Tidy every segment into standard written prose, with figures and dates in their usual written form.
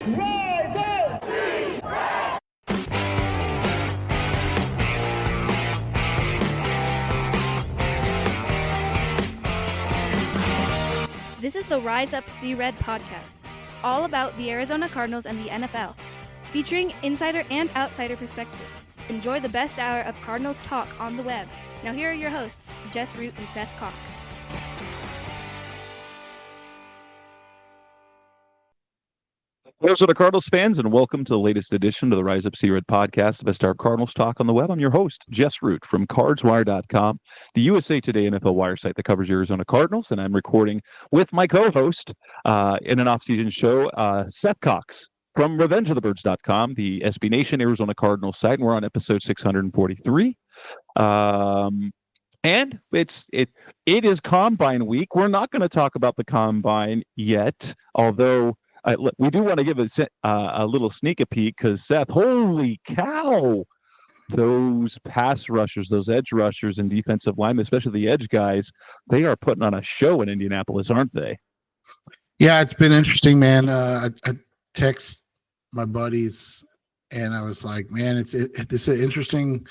Rise up! This is the Rise Up See Red podcast, all about the Arizona Cardinals and the NFL, featuring insider and outsider perspectives. Enjoy the best hour of Cardinals talk on the web. Now here are your hosts, Jess Root and Seth Cox. Hello, Cardinals fans, and welcome to the latest edition of the Rise Up See Red podcast, the best hour of Cardinals talk on the web. I'm your host, Jess Root from CardsWire.com, the USA Today NFL wire site that covers Arizona Cardinals, and I'm recording with my co-host in an off-season show, Seth Cox from RevengeOfTheBirds.com, the SB Nation Arizona Cardinals site, and we're on episode 643. And it is Combine week. We're not going to talk about the Combine yet, although we do want to give a little sneak peek because, Seth, holy cow, those pass rushers, those edge rushers and defensive linemen, especially the edge guys, they are putting on a show in Indianapolis, aren't they? Yeah, it's been interesting, man. I text my buddies and I was like, man, it's an interesting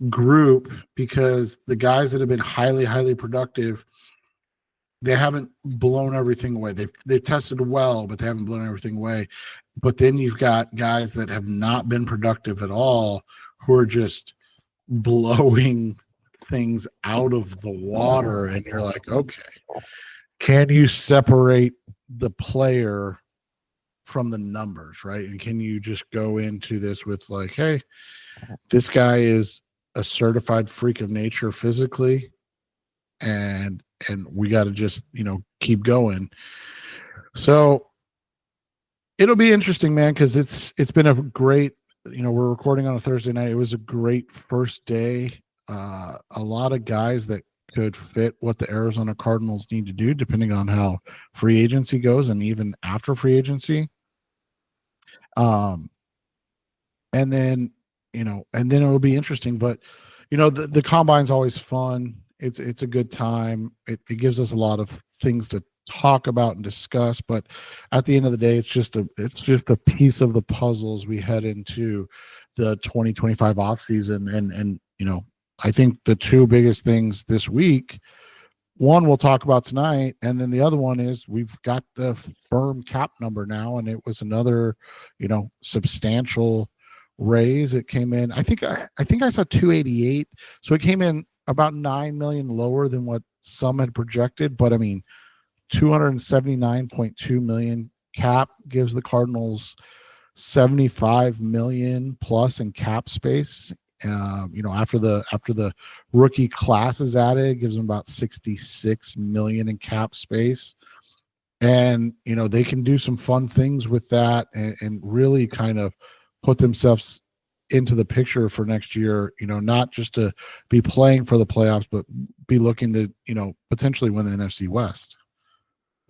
group because the guys that have been highly, highly productive, they haven't blown everything away. They've tested well, but they haven't blown everything away. But then you've got guys that have not been productive at all who are just blowing things out of the water. And you're like, okay, can you separate the player from the numbers, right? And can you just go into this with like, hey, this guy is a certified freak of nature physically, and we got to just, keep going. So it'll be interesting, man, because it's been a great, we're recording on a Thursday night. It was a great first day. A lot of guys that could fit what the Arizona Cardinals need to do, depending on how free agency goes and even after free agency. And then it'll be interesting, but the combine's always fun. It's a good time. It gives us a lot of things to talk about and discuss, but at the end of the day, it's just a piece of the puzzle as we head into the 2025 offseason. And I think the two biggest things this week, one we'll talk about tonight, and then the other one is we've got the firm cap number now, and it was another, substantial raise. It came in, I think I saw 288, so it came in about $9 million lower than what some had projected, but I mean, $279.2 million cap gives the Cardinals $75 million plus in cap space. After the rookie class is added, it gives them about $66 million in cap space. And, they can do some fun things with that and really kind of put themselves into the picture for next year, not just to be playing for the playoffs, but be looking to, potentially win the NFC West.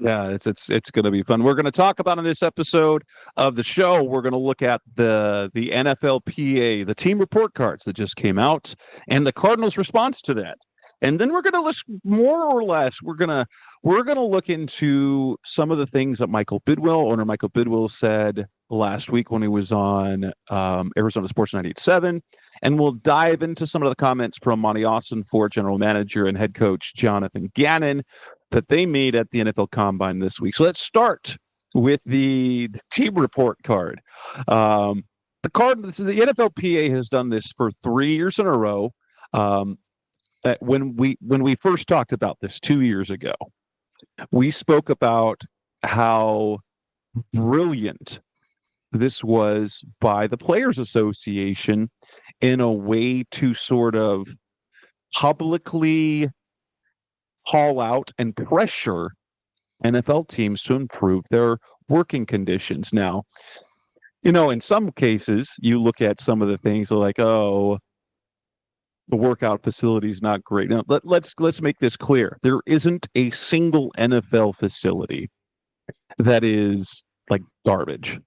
Yeah, it's going to be fun. We're going to talk about in this episode of the show, we're going to look at the NFLPA, the team report cards that just came out, and the Cardinals' response to that. And then we're going to list more or less. We're gonna look into some of the things that owner Michael Bidwill said last week when he was on Arizona Sports 98.7, and we'll dive into some of the comments from Monti Ossenfort, general manager, and head coach Jonathan Gannon that they made at the NFL Combine this week. So let's start with the team report card. The NFLPA has done this for 3 years in a row. When we first talked about this 2 years ago, we spoke about how brilliant this was by the Players Association in a way to sort of publicly call out and pressure NFL teams to improve their working conditions. Now, in some cases, you look at some of the things like, oh, the workout facility is not great. Now, let's make this clear. There isn't a single NFL facility that is like garbage.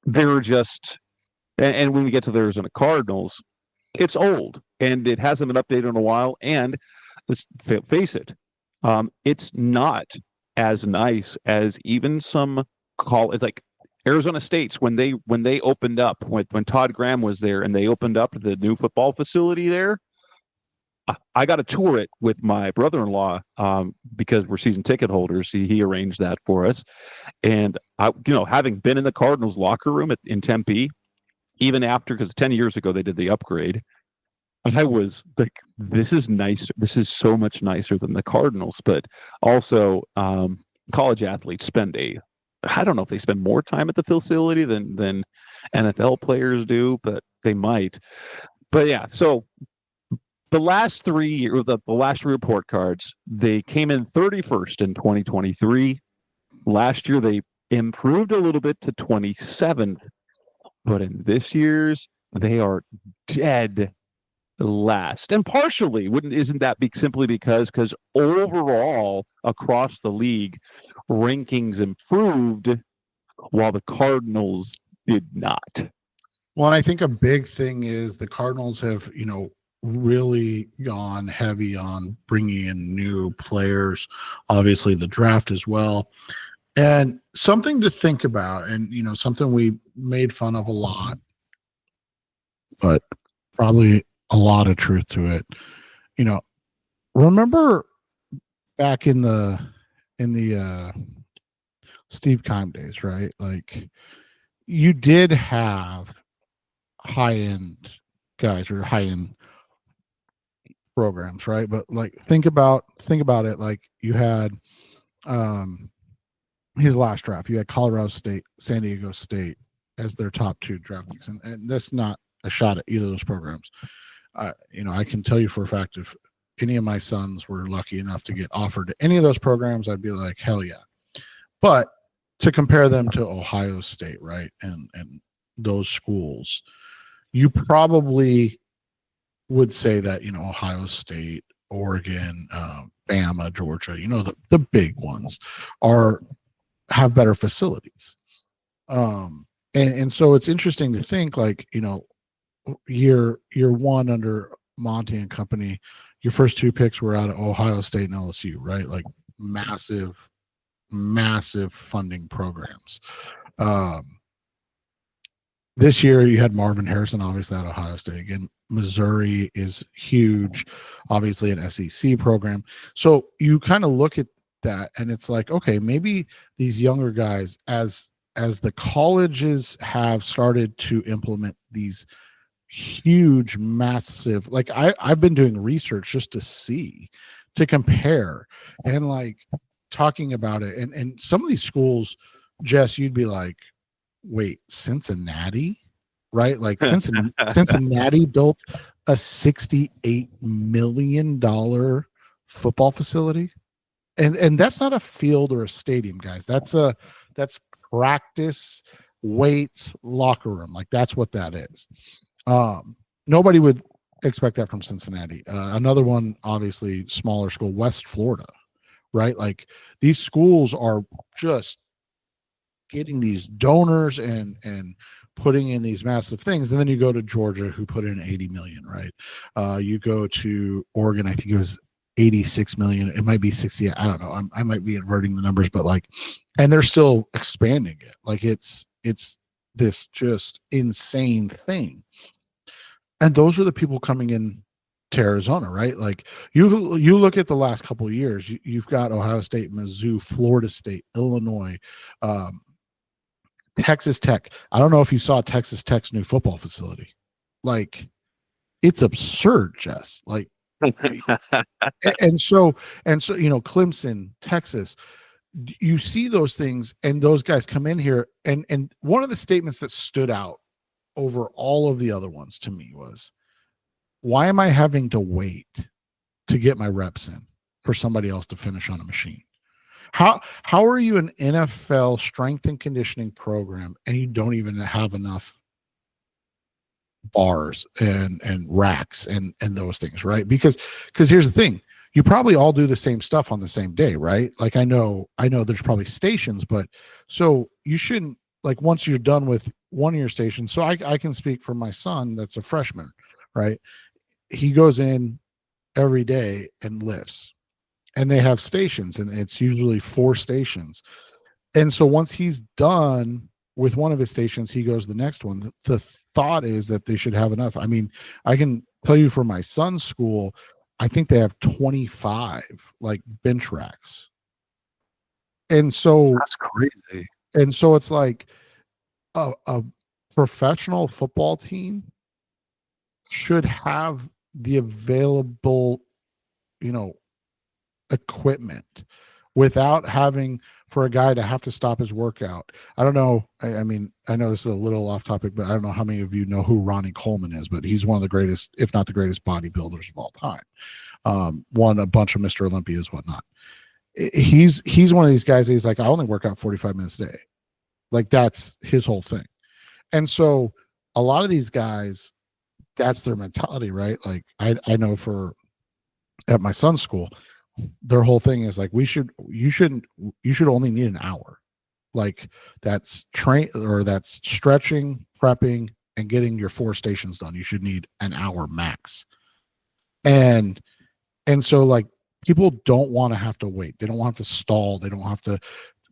They're just, and when we get to the Arizona Cardinals, it's old and it hasn't been updated in a while. And let's face it, it's not as nice as even some Arizona State's when they opened up when Todd Graham was there and they opened up the new football facility there. I got to tour it with my brother-in-law because we're season ticket holders. He arranged that for us, and having been in the Cardinals locker room in Tempe, even after, because 10 years ago they did the upgrade, I was like, this is nice. This is so much nicer than the Cardinals. But also, college athletes I don't know if they spend more time at the facility than NFL players do, but they might. But yeah, so the last 3 years, the last 3 report cards, they came in 31st in 2023. Last year, they improved a little bit to 27th. But in this year's, they are dead last. And partially, isn't that simply because overall across the league, rankings improved while the Cardinals did not. Well, and I think a big thing is the Cardinals have, really gone heavy on bringing in new players, obviously the draft as well. And something to think about, and, something we made fun of a lot, but probably a lot of truth to it. Remember back in the Steve Keim days, right? Like, you did have high-end guys or high-end programs, right? But like, think about it. Like, you had his last draft, you had Colorado State, San Diego State as their top 2 draft picks, and that's not a shot at either of those programs. I can tell you for a fact, if any of my sons were lucky enough to get offered to any of those programs, I'd be like, hell yeah. But to compare them to Ohio State, right, and those schools, you probably would say that, Ohio State, Oregon, Bama, Georgia, the big ones have better facilities. And so it's interesting to think, like, year 1 under Monti and company, your first 2 picks were out of Ohio State and LSU, right? Like, massive funding programs. This year you had Marvin Harrison, obviously out of Ohio State. Again, Missouri is huge, obviously an SEC program. So you kind of look at that and it's like, okay, maybe these younger guys, as the colleges have started to implement these huge, massive, like I've been doing research just to compare and like talking about it. And some of these schools, Jess, you'd be like, wait, Cincinnati, right? Like Cincinnati built a $68 million football facility. And that's not a field or a stadium, guys. That's practice, weights, locker room. Like, that's what that is. Nobody would expect that from Cincinnati. Another one, obviously smaller school, West Florida, right? Like, these schools are just getting these donors and putting in these massive things. And then you go to Georgia, who put in 80 million, right? You go to Oregon, I think it was 86 million. It might be 60. I don't know. I might be inverting the numbers, but like, and they're still expanding it. Like, it's this just insane thing. And those are the people coming in to Arizona, right? Like, you look at the last couple of years, you've got Ohio State, Mizzou, Florida State, Illinois, Texas Tech. I don't know if you saw Texas Tech's new football facility. Like, it's absurd, Jess. Like, and so, Clemson, Texas, you see those things, and those guys come in here, and one of the statements that stood out over all of the other ones to me was, why am I having to wait to get my reps in for somebody else to finish on a machine? How are you an NFL strength and conditioning program and you don't even have enough bars and racks and those things, right? Because here's the thing, you probably all do the same stuff on the same day, right? Like, I know there's probably stations, but so you shouldn't, like, once you're done with one of your stations. So I can speak for my son that's a freshman, right? He goes in every day and lifts, and they have stations, and it's usually 4 stations. And so once he's done with one of his stations, he goes to the next one. The thought is that they should have enough. I mean, I can tell you for my son's school, I think they have 25 like bench racks. And so That's crazy. And so it's like a professional football team should have the available, equipment without having for a guy to have to stop his workout. I don't know. I mean, I know this is a little off topic, but I don't know how many of you know who Ronnie Coleman is, but he's one of the greatest, if not the greatest bodybuilders of all time. Won a bunch of Mr. Olympias, whatnot. He's one of these guys. He's like, I only work out 45 minutes a day. Like that's his whole thing. And so a lot of these guys, that's their mentality, right? Like I know at my son's school, their whole thing is like, you should only need an hour. Like that's that's stretching, prepping, and getting your 4 stations done. You should need an hour max. And so like people don't want to have to wait. They don't want to stall. They don't have to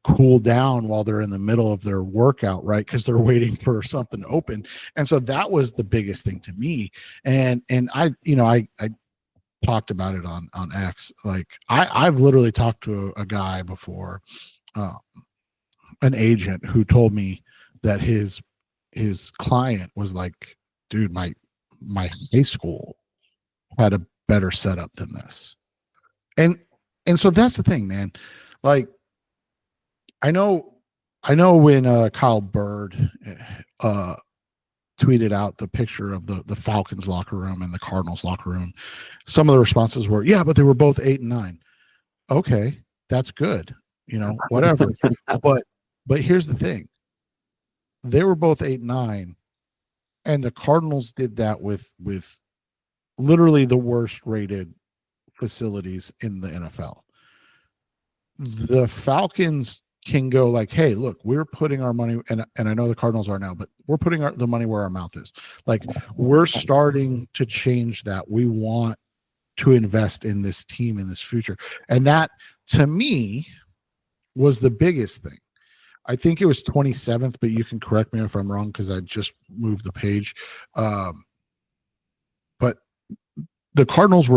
cool down while they're in the middle of their workout, right? Because they're waiting for something to open. And so that was the biggest thing to me. And I talked about it on X. Like I've literally talked to a guy before, an agent who told me that his client was like, dude, my high school had a better setup than this. And so that's the thing, man. Like I know when Kyle Bird tweeted out the picture of the Falcons locker room and the Cardinals locker room, some of the responses were, yeah, but they were both 8 and 9. Okay, that's good. Whatever. But here's the thing. They were both 8 and 9, and the Cardinals did that with literally the worst rated facilities in the NFL. The Falcons can go like, hey, look, we're putting our money, and I know the Cardinals are now, but we're putting the money where our mouth is. Like we're starting to change that. We want to invest in this team in this future. And that to me was the biggest thing. I think it was 27th, but you can correct me if I'm wrong because I just moved the page. But the Cardinals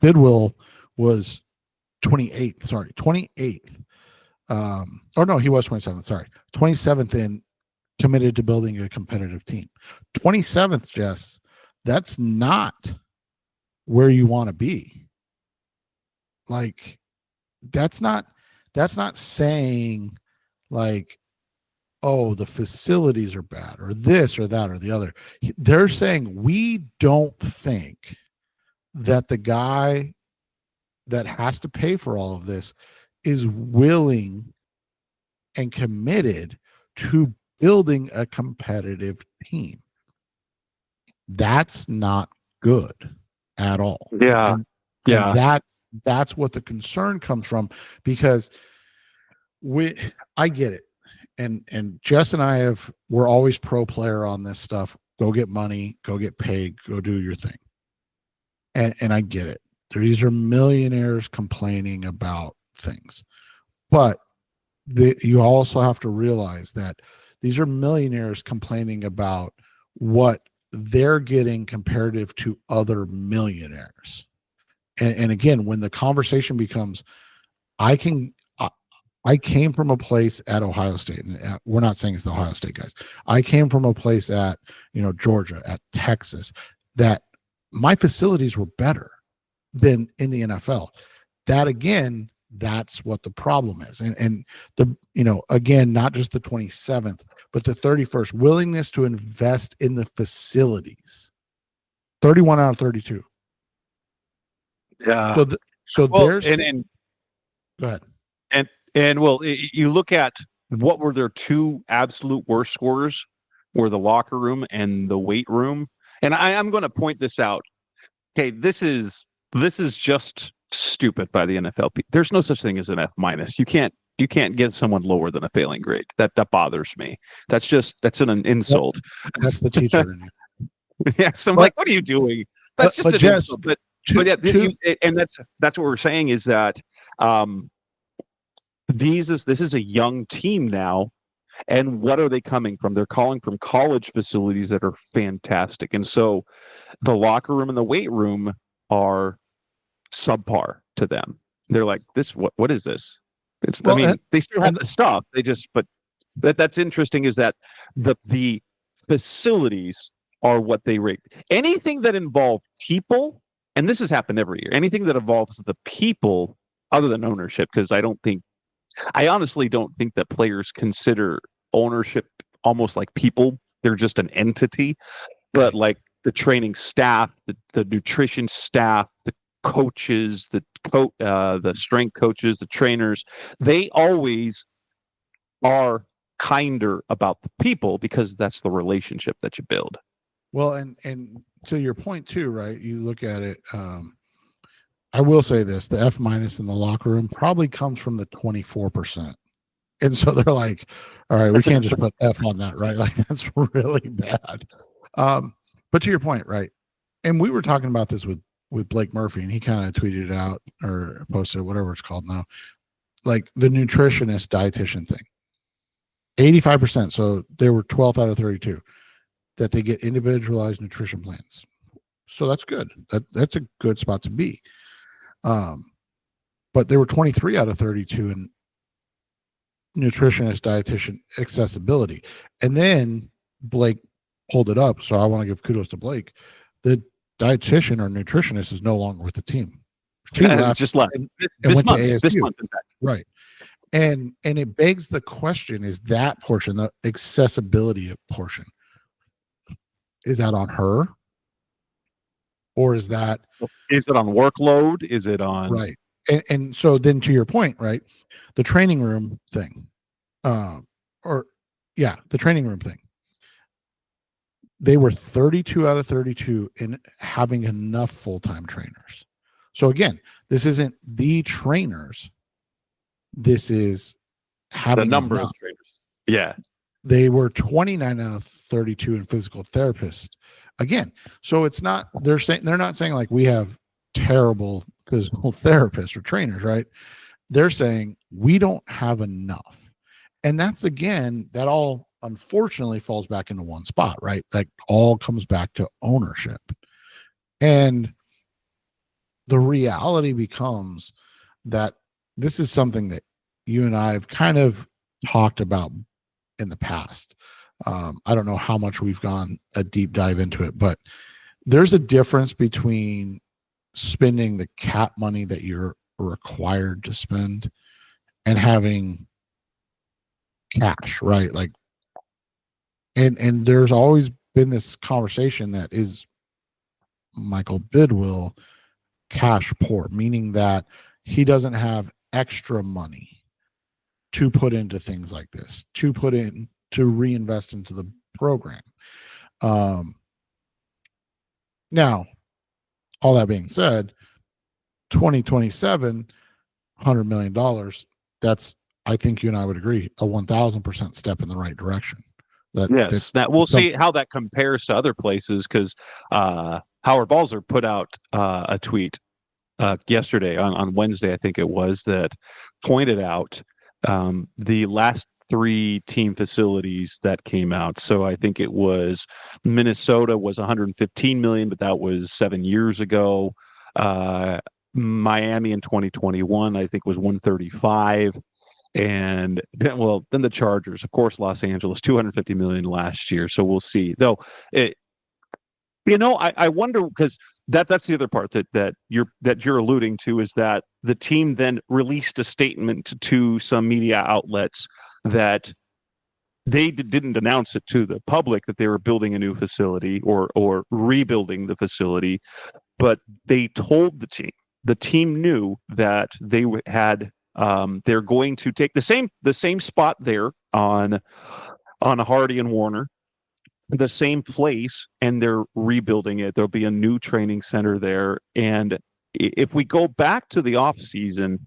Bidwill was 28th. Sorry, 28th. Or no, he was 27th. Sorry, 27th in committed to building a competitive team. 27th, Jess. That's not where you want to be. Like, that's not saying like, oh, the facilities are bad or this or that or the other. They're saying we don't think that the guy that has to pay for all of this is willing and committed to building a competitive team. That's not good at all. Yeah. And that's what the concern comes from, because I get it. And Jess and I we're always pro player on this stuff. Go get money, go get paid, go do your thing. And I get it. These are millionaires complaining about things. But you also have to realize that these are millionaires complaining about what they're getting comparative to other millionaires. And again, when the conversation becomes, I came from a place at Ohio State, and we're not saying it's the Ohio State guys. I came from a place at, Georgia, at Texas, that my facilities were better than in the NFL. That again, that's what the problem is. And again, not just the 27th, but the 31st, willingness to invest in the facilities. 31 out of 32. Yeah. There's go ahead. And well, you look at what were their 2 absolute worst scores were the locker room and the weight room. And I'm going to point this out. Okay, this is just stupid by the NFLPA. There's no such thing as an F-. You can't give someone lower than a failing grade. That bothers me. That's an insult. That's the teacher in you. Yes, I'm like, what are you doing? That's just an insult. But yeah, and that's what we're saying is that this is a young team now. And what are they coming from? They're calling from college facilities that are fantastic. And so the locker room and the weight room are subpar to them. They're like, what is this? They still have the stuff. But that's interesting is that the facilities are what they rate. Anything that involves people, and this has happened every year, anything that involves the people other than ownership, because I honestly don't think that players consider ownership almost like people. They're just an entity. But like the training staff, the nutrition staff, the coaches, the strength coaches, the trainers, they always are kinder about the people because that's the relationship that you build. Well, and to your point too, right? You look at it. I will say this: the F- in the locker room probably comes from the 24%, and so they're like, "All right, we can't just put F on that, right? Like that's really bad." But to your point, right? And we were talking about this with Blake Murphy, and he kind of tweeted it out or posted whatever it's called now, like the nutritionist dietitian thing. 85%. So they were 12th out of 32 that they get individualized nutrition plans. So that's good. That's a good spot to be. But they were 23 out of 32 in nutritionist dietitian accessibility. And then Blake pulled it up. So I want to give kudos to Blake. The dietitian or nutritionist is no longer with the team. She left. Just left. And this went month, to ASU. This month, in fact. Right. And it begs the question, is that portion, the accessibility portion, is that on her? Or is it on workload? Is it on right? And so then to your point, right? The training room thing. The training room thing. They were 32 out of 32 in having enough full-time trainers. So again, this isn't the trainers. This is having the number enough. of trainers. Yeah. They were 29 out of 32 in physical therapists. Again, so it's not, they're not saying like we have terrible physical therapists or trainers, right? They're saying we don't have enough. And that's, again, that all unfortunately falls back into one spot, right? Like all comes back to ownership. And the reality becomes that this is something that you and I have kind of talked about in the past. I don't know how much we've gone a deep dive into it, but there's a difference between spending the cap money that you're required to spend and having cash, right? Like, and there's always been this conversation that is Michael Bidwill cash poor, meaning that he doesn't have extra money to put into things like this, to reinvest into the program. Now, all that being said, 2027, $100 million, that's, I think you and I would agree, a 1000% step in the right direction. We'll see how that compares to other places, because Howard Balzer put out a tweet yesterday on Wednesday, I think it was, that pointed out the last 3 team facilities that came out. So I think it was Minnesota was 115 million, but that was 7 years ago. Miami in 2021, I think, was 135. And then the Chargers, of course, Los Angeles, 250 million last year. So we'll see. Though, I wonder, because that's the other part that you're alluding to, is that the team then released a statement to some media outlets that they didn't announce it to the public that they were building a new facility or rebuilding the facility, but they told the team. The team knew that they had. They're going to take the same spot there on Hardy and Warner, the same place, and they're rebuilding it. There'll be a new training center there. And if we go back to the off season,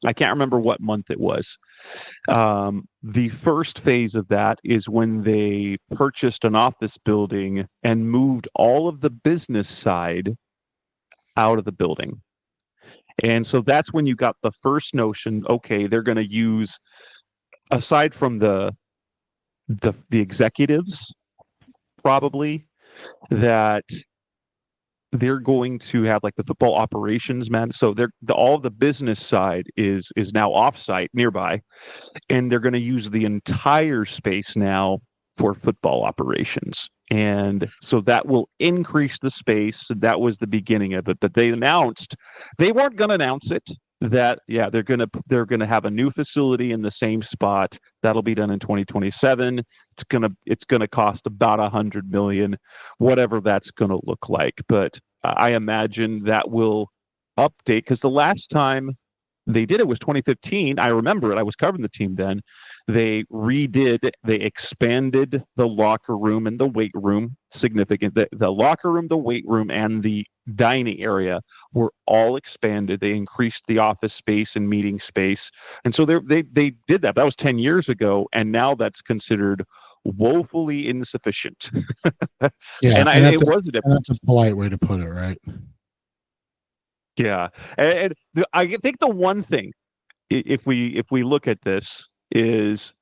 I can't remember what month it was. The first phase of that is when they purchased an office building and moved all of the business side out of the building. And so that's when you got the first notion, okay, they're going to use, aside from the executives, probably, that they're going to have like the football operations man. So all the business side is now offsite nearby, and they're going to use the entire space now for football operations. And so that will increase the space. That was the beginning of it. But they announced, they weren't going to announce it, that they're going to have a new facility in the same spot. That'll be done in 2027. It's going to cost about $100 million, whatever that's going to look like. But I imagine that will update, because the last time they did it was 2015. I remember it. I was covering the team then. They expanded the locker room and the weight room significant. The locker room, the weight room, and the dining area were all expanded. They increased the office space and meeting space. And so they did that. That was 10 years ago. And now that's considered woefully insufficient. Yeah. And it was a difference. That's a polite way to put it, right? Yeah, and I think the one thing, if we look at this, is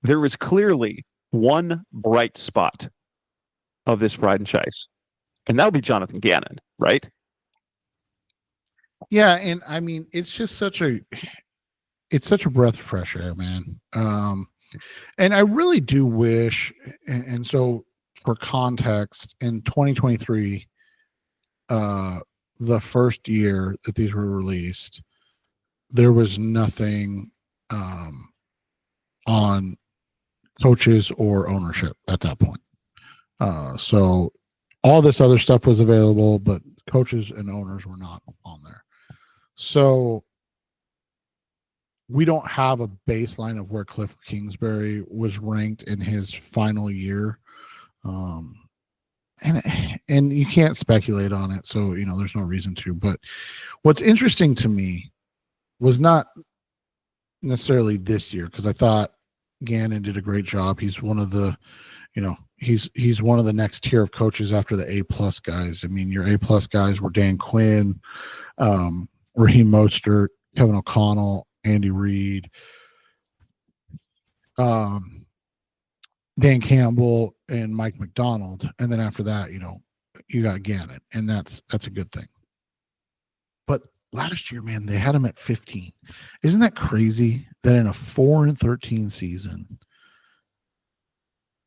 there is clearly one bright spot of this franchise, and that would be Jonathan Gannon, right? Yeah, and I mean, it's such a breath of fresh air, man. And I really do wish, and so for context, in 2023, the first year that these were released, there was nothing on coaches or ownership at that point. So all this other stuff was available, but coaches and owners were not on there. So we don't have a baseline of where Cliff Kingsbury was ranked in his final year. And you can't speculate on it, so there's no reason to. But what's interesting to me was not necessarily this year, because I thought Gannon did a great job. He's one of the, he's one of the next tier of coaches after the A+ guys. I mean, your A+ guys were Dan Quinn, Raheem Mostert, Kevin O'Connell, Andy Reid, Dan Campbell, and Mike McDonald. And then after that, you got Gannon, and that's a good thing. But last year, man, they had him at 15. Isn't that crazy that in a 4-13 season,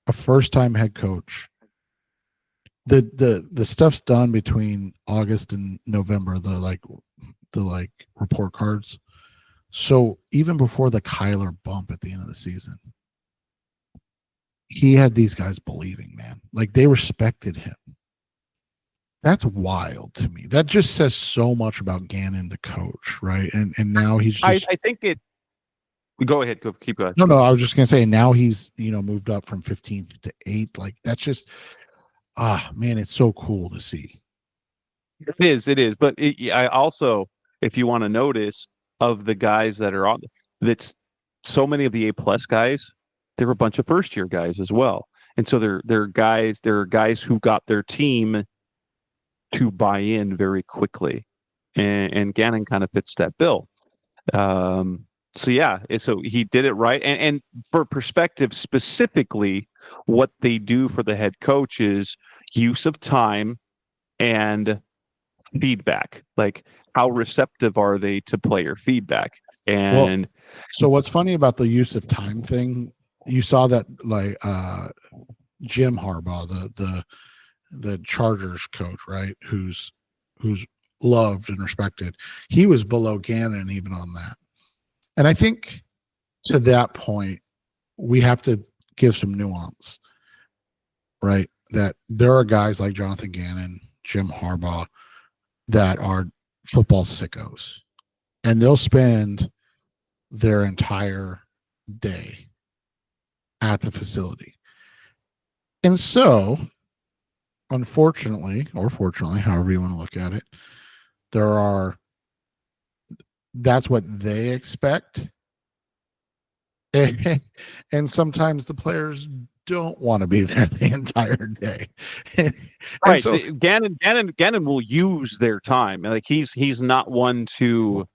a first-time head coach, the stuff's done between August and November, the report cards. So even before the Kyler bump at the end of the season, he had these guys believing, man. Like, they respected him. That's wild to me. That just says so much about Gannon, the coach, right? And now he's just... I think it... Go ahead. Keep going. No, I was just going to say, now he's, moved up from 15th to 8th. Like, that's just... man, it's so cool to see. It is. But I also, if you want to notice, of the guys that are on... That's so many of the A+ guys, they're a bunch of first-year guys as well. And so they're guys who got their team to buy in very quickly. And Gannon kind of fits that bill. So he did it right. And for perspective, specifically, what they do for the head coach is use of time and feedback. Like, how receptive are they to player feedback? And so what's funny about the use of time thing, you saw that, like, Jim Harbaugh, the Chargers coach, right? Who's loved and respected. He was below Gannon even on that. And I think to that point, we have to give some nuance, right? That there are guys like Jonathan Gannon, Jim Harbaugh, that are football sickos, and they'll spend their entire day at the facility. And so, unfortunately, or fortunately, however you want to look at it, that's what they expect. And sometimes the players don't want to be there the entire day. And Right. so Gannon will use their time. Like he's not one to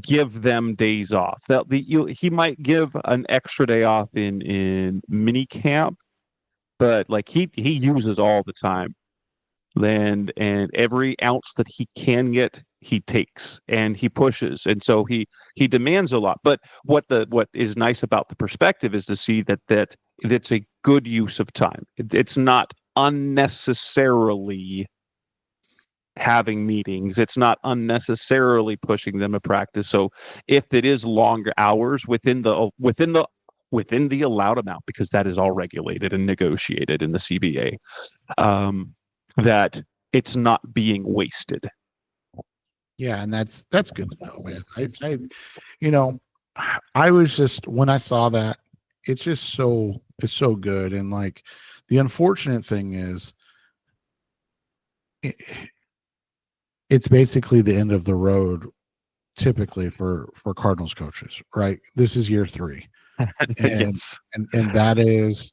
give them days off. He might give an extra day off in mini camp, but like he uses all the time. And every ounce that he can get, he takes and he pushes, and so he demands a lot. But what is nice about the perspective is to see that it's a good use of time. It's not unnecessarily having meetings. It's not unnecessarily pushing them to practice. So if it is longer hours within the allowed amount, because that is all regulated and negotiated in the CBA, that it's not being wasted. yeah, and that's good to know, man. I was just, when I saw that, it's so good. And like, the unfortunate thing is it's basically the end of the road typically for Cardinals coaches, right? This is year 3. And Yes. and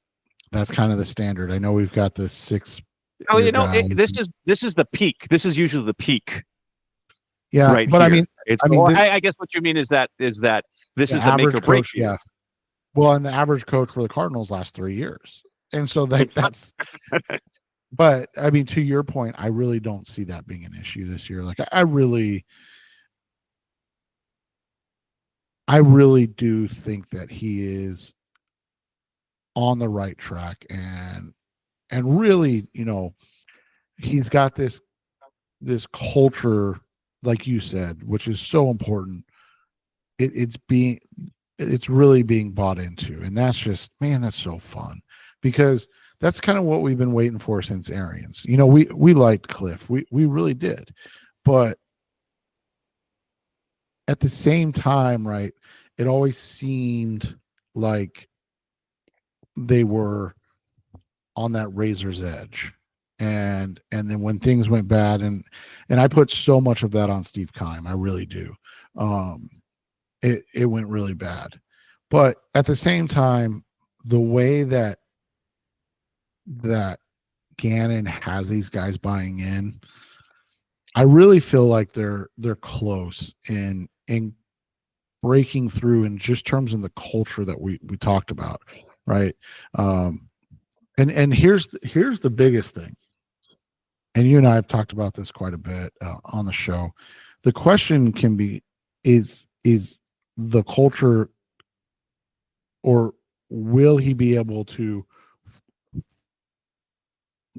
that's kind of the standard. I know we've got the 6. Oh, this is the peak. This is usually the peak. Yeah, right. But here. I guess what you mean is that this is the average make or break coach, year. yeah. Well, and the average coach for the Cardinals last 3 years, and so that's. But I mean, to your point, I really don't see that being an issue this year. Like, I really do think that he is on the right track, and really, he's got this culture, like you said, which is so important. It's really being bought into, and that's just, man, that's so fun, because that's kind of what we've been waiting for since Arians. We liked Cliff, we really did, but at the same time, right, it always seemed like they were on that razor's edge, and then when things went bad, and I put so much of that on Steve Keim, I really do. It went really bad, but at the same time, the way that Gannon has these guys buying in, I really feel like they're close in breaking through in just terms of the culture that we talked about, right? And here's the biggest thing, and you and I have talked about this quite a bit on the show. The question can be, is the culture, or will he be able to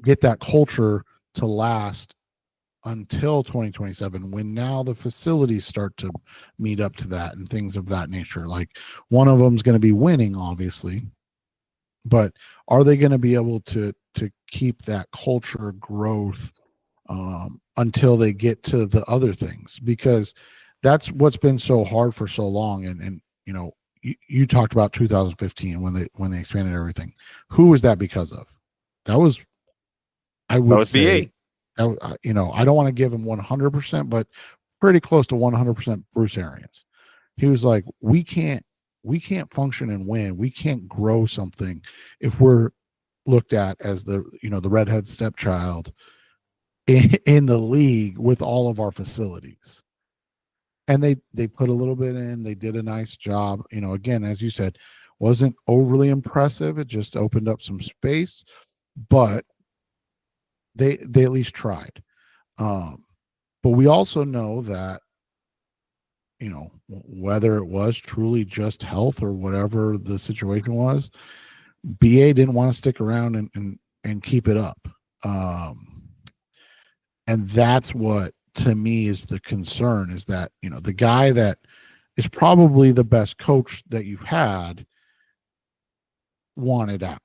get that culture to last until 2027, when now the facilities start to meet up to that and things of that nature? Like, one of them is going to be winning, obviously, but are they going to be able to keep that culture growth until they get to the other things? Because that's what's been so hard for so long. And you talked about 2015 when they expanded everything. Who was that because of? That was, I would say, I don't want to give him 100%, but pretty close to 100% Bruce Arians. He was like, we can't function and win. We can't grow something if we're looked at as the redhead stepchild in the league with all of our facilities. And they put a little bit in. They did a nice job. Again, as you said, wasn't overly impressive. It just opened up some space, but they at least tried. But we also know that, whether it was truly just health or whatever the situation was, BA didn't want to stick around and keep it up. And that's what, to me, is the concern, is that, the guy that is probably the best coach that you've had wanted out.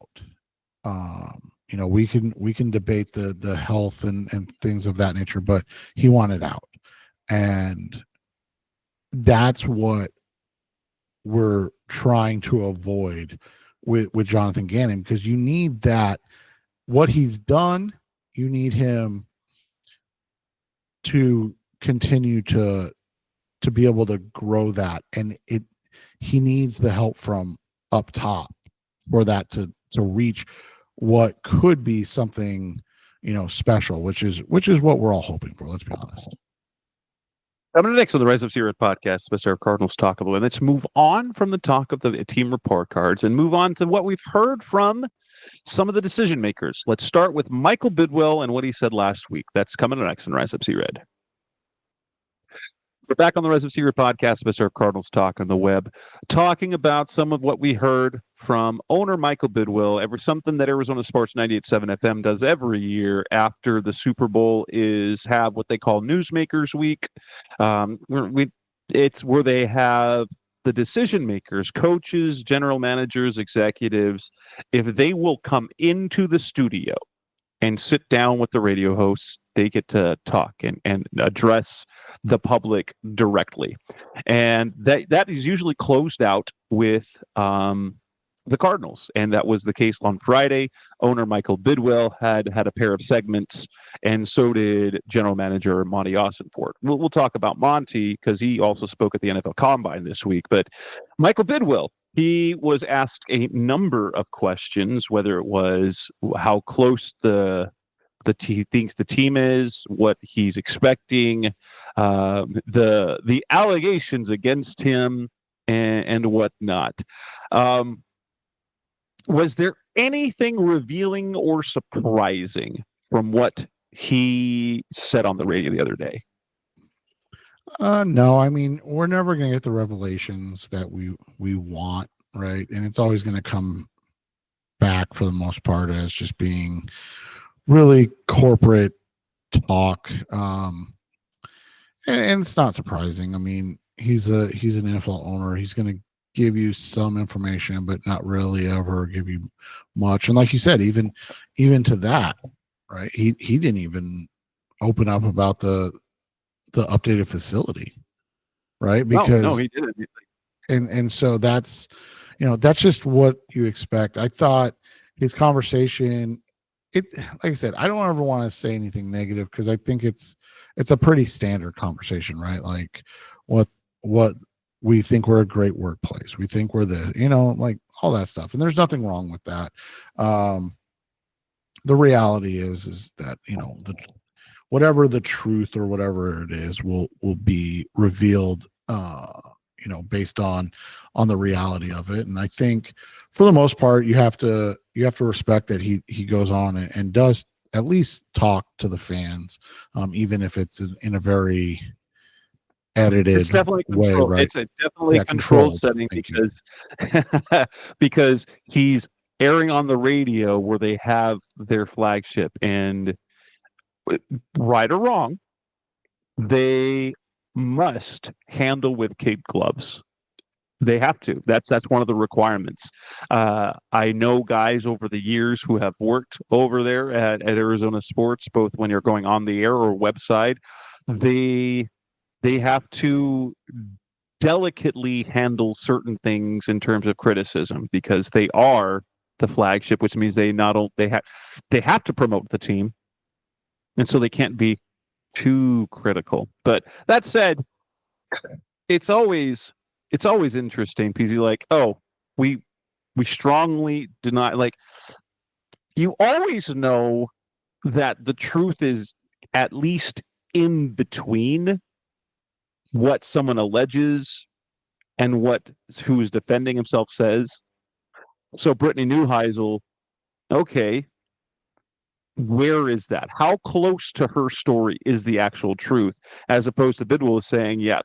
We can debate the health and things of that nature, but he wanted out. And that's what we're trying to avoid with Jonathan Gannon, because you need that, what he's done, you need him to continue to be able to grow that, and he needs the help from up top for that to to reach what could be something, special, which is what we're all hoping for. Let's be honest. Coming next on the Rise of Zero podcast, Special Cardinals Talkable. And let's move on from the talk of the team report cards and move on to what we've heard from some of the decision makers. Let's start with Michael Bidwill and what he said last week. That's coming next on Rise Up Sea Red. We're back on the Rise of Sea Red podcast, Special Cardinals Talk on the web, talking about some of what we heard from owner Michael Bidwill. Something that Arizona Sports 98.7 FM does every year after the Super Bowl is have what they call Newsmakers Week. It's where they have the decision makers, coaches, general managers, executives, if they will come into the studio and sit down with the radio hosts, they get to talk and address the public directly. And that is usually closed out with the Cardinals. And that was the case on Friday. Owner Michael Bidwill had a pair of segments, and so did general manager Monti Ossenfort. We'll talk about Monty because he also spoke at the NFL Combine this week. But Michael Bidwill, he was asked a number of questions, whether it was how close he thinks the team is, what he's expecting, the allegations against him, and whatnot. Was there anything revealing or surprising from what he said on the radio the other day? No, I mean, we're never going to get the revelations that we want, right? And it's always going to come back for the most part as just being really corporate talk. And it's not surprising. I mean, he's an NFL owner. He's going to give you some information, but not really ever give you much. And like you said, even to that, right? He didn't even open up about the updated facility, right? Because no, he didn't. And so that's just what you expect. I thought his conversation, like I said, I don't ever want to say anything negative because I think it's a pretty standard conversation, right? Like what we think we're a great workplace. We think we're like all that stuff. And there's nothing wrong with that. The reality is that, whatever the truth or whatever it is will be revealed, based on the reality of it. And I think for the most part, you have to respect that he goes on and does at least talk to the fans, even if it's in a very edited it's definitely way, right? It's a definitely controlled setting because he's airing on the radio where they have their flagship, and right or wrong, they must handle with kid gloves. They have to. That's one of the requirements. I know guys over the years who have worked over there at Arizona Sports, both when you're going on the air or website. They have to delicately handle certain things in terms of criticism because they are the flagship, which means they have to promote the team, and so they can't be too critical. But that said, it's always interesting because you're like, oh, we strongly deny. Like, you always know that the truth is at least in between what someone alleges and who is defending himself says. So Brittany Neuheisel, okay, where is that? How close to her story is the actual truth? As opposed to Bidwill is saying, yeah,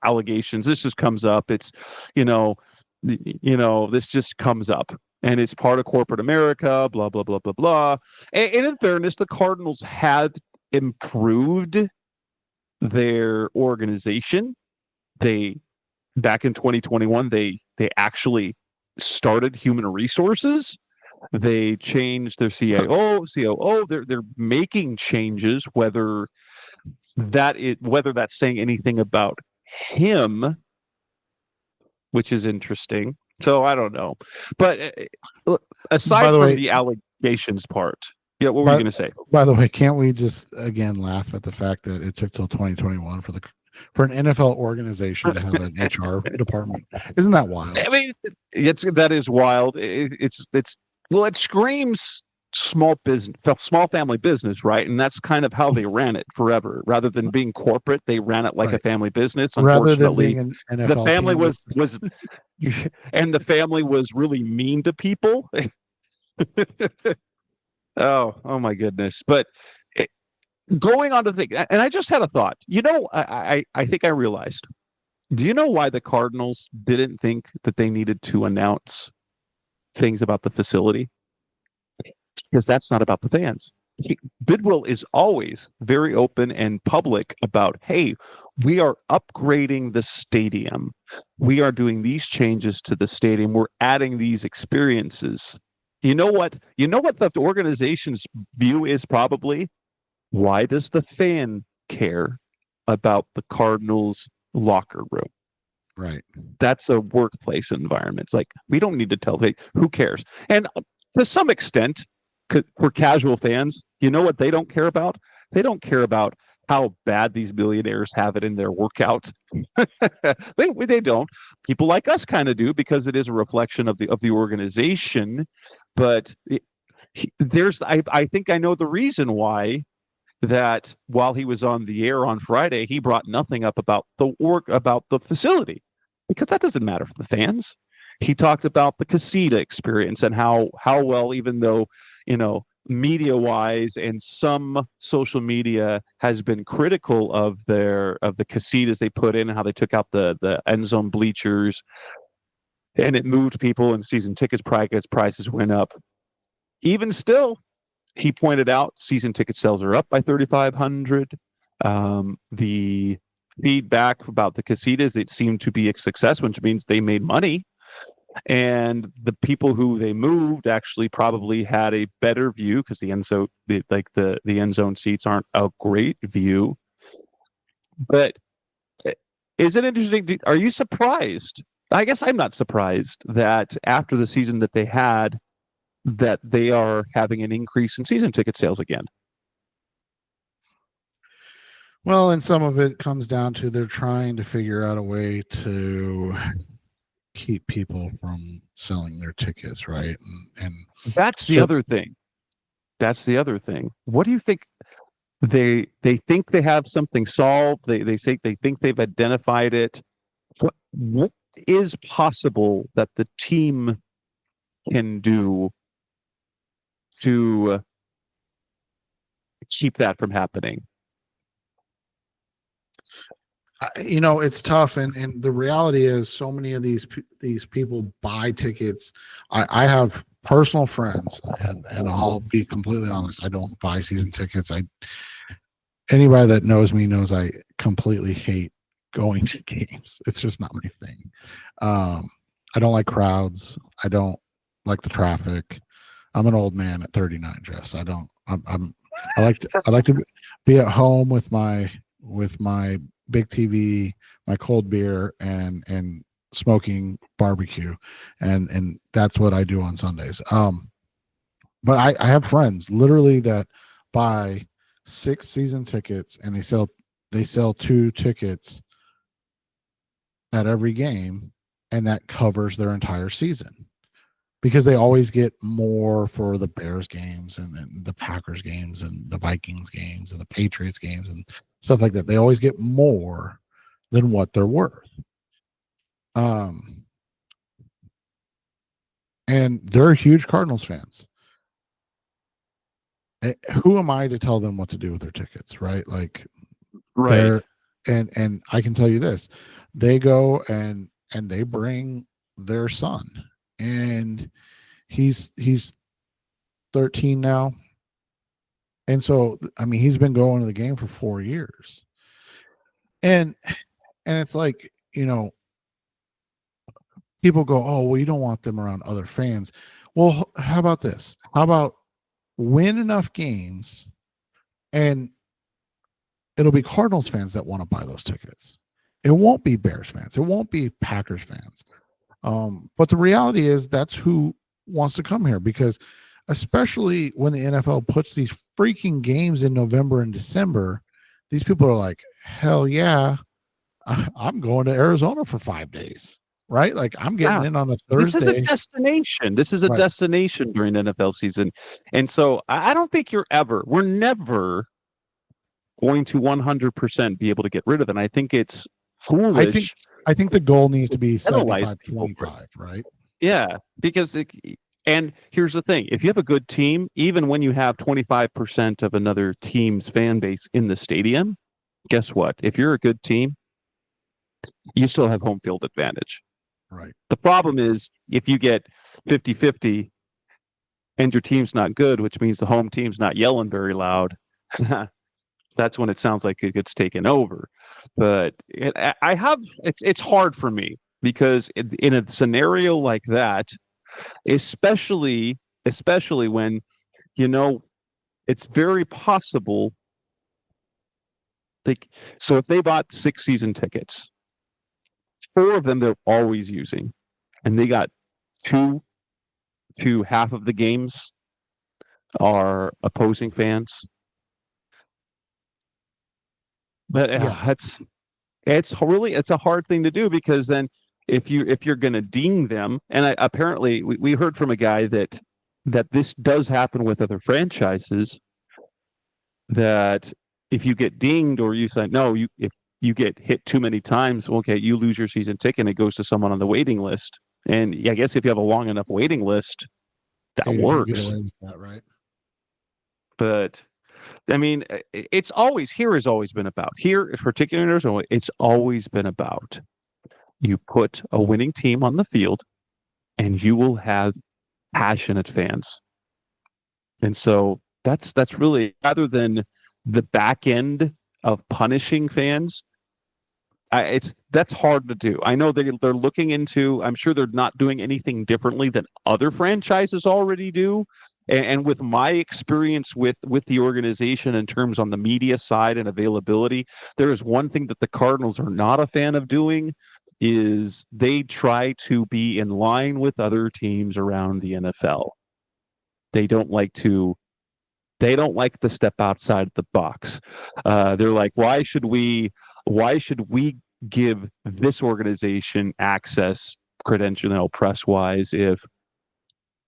allegations. This just comes up. It's, this just comes up, and it's part of corporate America. Blah blah blah blah blah. And in fairness, the Cardinals have improved their organization. Back in 2021, they actually started human resources. They changed their COO. They're making changes. Whether that's saying anything about him, which is interesting. So I don't know. But aside from the allegations part, yeah, what were you going to say? By the way, can't we just again laugh at the fact that it took till 2021 for an NFL organization to have an HR department? Isn't that wild? I mean, that is wild. It's Well, it screams small business, small family business, right? And that's kind of how they ran it forever. Rather than being corporate, they ran it like a Right. family business. Rather than Unfortunately, being an NFL the family team. was and the family was really mean to people. Oh my goodness. But it, going on to the thing, and I just had a thought. I think I realized. Do you know why the Cardinals didn't think that they needed to announce things about the facility? Because that's not about the fans. Bidwill is always very open and public about, hey, we are upgrading the stadium. We are doing these changes to the stadium. We're adding these experiences. You know what? You know what the organization's view is probably? Why does the fan care about the Cardinals locker room? Right. That's a workplace environment. It's like, we don't need to tell, hey, who cares? And to some extent, for casual fans, you know what they don't care about? They don't care about how bad these millionaires have it in their workout. They don't. People like us kind of do, because it is a reflection of the organization. But I think I know the reason why, that while he was on the air on Friday, he brought nothing up about the facility, because that doesn't matter for the fans. He talked about the casita experience and how well, even though, media wise and some social media has been critical of the casitas they put in and how they took out the end zone bleachers, and it moved people, and season tickets prices went up. Even still, he pointed out season ticket sales are up by 3,500. The feedback about the casitas, it seemed to be a success, which means they made money. And the people who they moved actually probably had a better view, because the end zone seats aren't a great view. But is it interesting? Are you surprised? I guess I'm not surprised that after the season that they had, that they are having an increase in season ticket sales again. Well, and some of it comes down to they're trying to figure out a way to keep people from selling their tickets, right? And that's the other thing. That's the other thing. What do you think? They think they have something solved. They say they think they've identified it. What is possible that the team can do to keep that from happening? It's tough, and the reality is, so many of these people buy tickets. I have personal friends, and I'll be completely honest, I don't buy season tickets. Anybody that knows me knows I completely hate going to games. It's just not my thing. I don't like crowds. I don't like the traffic. I'm an old man at 39, Jess. I like to be at home with my big TV, my cold beer, and smoking barbecue, and that's what I do on Sundays. But I have friends literally that buy 6 season tickets, and they sell 2 tickets at every game, and that covers their entire season, because they always get more for the Bears games and the Packers games and the Vikings games and the Patriots games and stuff like that. They always get more than what they're worth. And they're huge Cardinals fans. Who am I to tell them what to do with their tickets, right? Like, right. And I can tell you this: they go and they bring their son, and he's 13 now. And so, I mean, he's been going to the game for 4 years. And it's like, people go, oh, well, you don't want them around other fans. Well, how about this? How about win enough games, and it'll be Cardinals fans that want to buy those tickets. It won't be Bears fans. It won't be Packers fans. But the reality is, that's who wants to come here, because especially when the NFL puts these freaking games in November and December, these people are like, hell yeah, I'm going to Arizona for 5 days. right? Like I'm getting in on a This is a Thursday. destination. This is a Right. destination during NFL season. And so I don't think we're never going to 100% be able to get rid of it. And I think it's foolish. I think the goal needs to be penalize 75 people for it. 25, right? Yeah, because and here's the thing. If you have a good team, even when you have 25% of another team's fan base in the stadium, guess what? If you're a good team, you still have home field advantage. Right. The problem is if you get 50-50 and your team's not good, which means the home team's not yelling very loud, that's when it sounds like it gets taken over. But it's hard for me because in a scenario like that, especially when, it's very possible. So if they bought 6 season tickets, 4 of them they're always using, and they got 2 to half of the games are opposing fans. But it's a hard thing to do, because then if you're going to ding them, and apparently we heard from a guy that this does happen with other franchises, that if you get dinged or you say no, if you get hit too many times, okay, you lose your season ticket and it goes to someone on the waiting list. And I guess if you have a long enough waiting list, that works. Get away with that, right? But I mean, it's always been about here, particularly in Arizona. It's always been about you put a winning team on the field, and you will have passionate fans. And so that's really, rather than the back end of punishing fans, that's hard to do. I know they're looking into. I'm sure they're not doing anything differently than other franchises already do. And with my experience with the organization in terms on the media side and availability, there is one thing that the Cardinals are not a fan of doing, is they try to be in line with other teams around the NFL. They don't like to step outside the box. They're like, why should we give this organization access, credential, press wise, if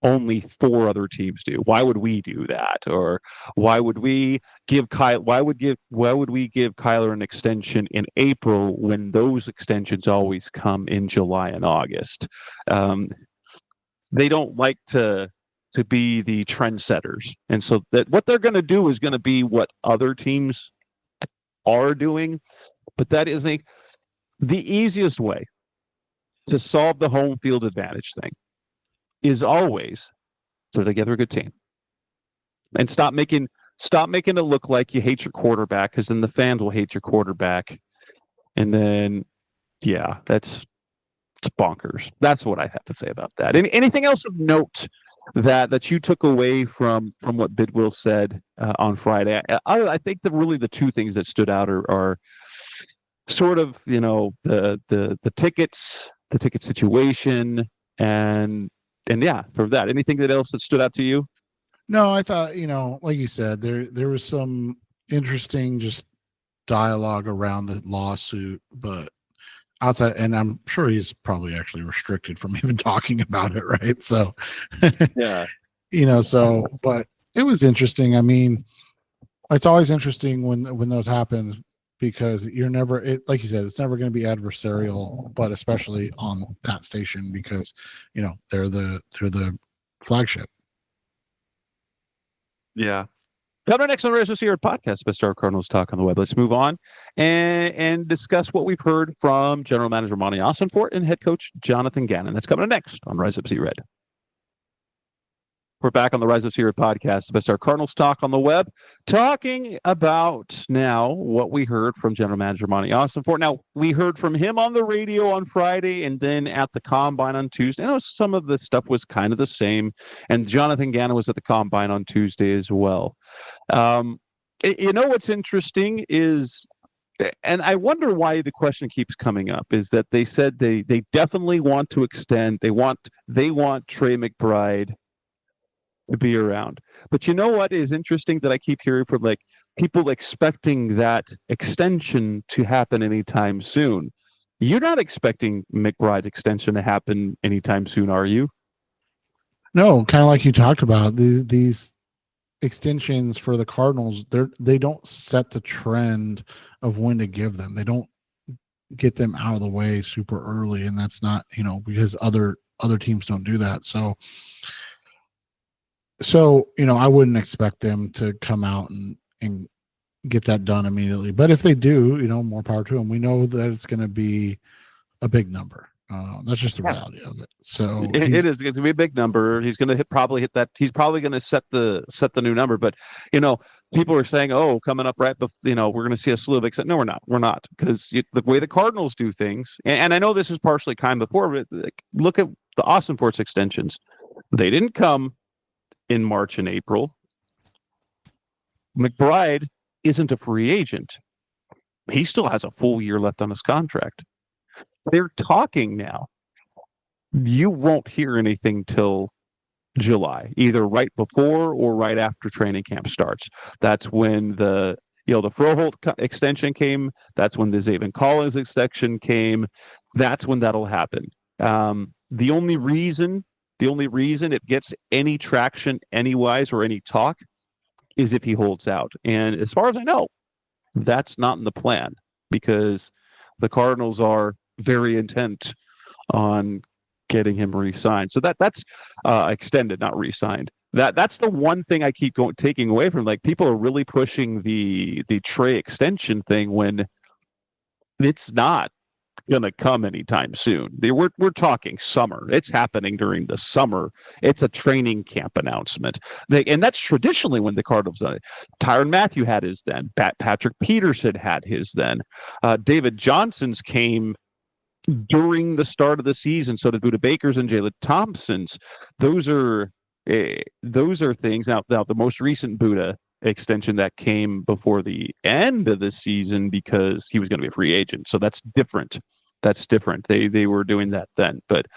only 4 other teams do? Why would we do that? Or why would we give Kyler an extension in April when those extensions always come in July and August? They don't like to be the trendsetters, and so that what they're going to do is going to be what other teams are doing. But that is the easiest way to solve the home field advantage thing, is always put together a good team and stop making it look like you hate your quarterback, because then the fans will hate your quarterback, and then it's bonkers. That's what I have to say about that. Anything else of note that you took away from what Bidwill said on Friday? I think that really the 2 things that stood out are sort of, the tickets, the ticket situation, and from that, anything else that stood out to you? No, I thought, like you said, there was some interesting just dialogue around the lawsuit, but outside, and I'm sure he's probably actually restricted from even talking about it, right? So, Yeah, but it was interesting. I mean, it's always interesting when those happen, because you're never, like you said, it's never going to be adversarial, but especially on that station, because they're the flagship. Yeah. Coming next on the Rise of Sierra podcast, Best Star Cardinals Talk on the Web. Let's move on and discuss what we've heard from General Manager Monti Ossenfort and Head Coach Jonathan Gannon. That's coming next on Rise Up Sea Red. We're back on the Rise of Sierra podcast, the Best Star Cardinals Talk on the Web, talking about now what we heard from General Manager Monti Ossenfort. Now, we heard from him on the radio on Friday and then at the Combine on Tuesday. I know some of the stuff was kind of the same, and Jonathan Gannon was at the Combine on Tuesday as well. What's interesting is, and I wonder why the question keeps coming up, is that they said they definitely want to extend. They want Trey McBride to be around. But you know what is interesting that I keep hearing from people expecting that extension to happen anytime soon? You're not expecting McBride's extension to happen anytime soon, are you? No, kind of like you talked about, these extensions for the Cardinals, they don't set the trend of when to give them. They don't get them out of the way super early, and that's not, because other teams don't do that. So I wouldn't expect them to come out and get that done immediately. But if they do, more power to them. We know that it's going to be a big number. That's just the reality of it. So it is. It's going to be a big number. He's going to probably hit that. He's probably going to set the new number. But people are saying, "Oh, coming up right before, we're going to see a slew of except." No, we're not. We're not, because the way the Cardinals do things, and I know this is partially kind before, but look at the Ossenfort's extensions. They didn't come in March and April. McBride isn't a free agent. He still has a full year left on his contract. They're talking now. You won't hear anything till July, either right before or right after training camp starts. That's when the Froholt extension came. That's when the Zaven Collins extension came. That's when that'll happen. The only reason it gets any traction anywise or any talk is if he holds out. And as far as I know, that's not in the plan, because the Cardinals are very intent on getting him re-signed. So that's extended, not re-signed. That's the one thing I keep taking away from. Like, people are really pushing the Trey extension thing when it's not going to come anytime soon. We're talking summer. It's happening during the summer. It's a training camp announcement. And that's traditionally when the Cardinals done it. Tyrann Mathieu had his then. Patrick Peterson had his then. David Johnson's came during the start of the season. So did Budda Baker's and Jalen Thompson's. Those are things. Now the most recent Budda extension that came before the end of the season because he was going to be a free agent. So that's different. They were doing that then. But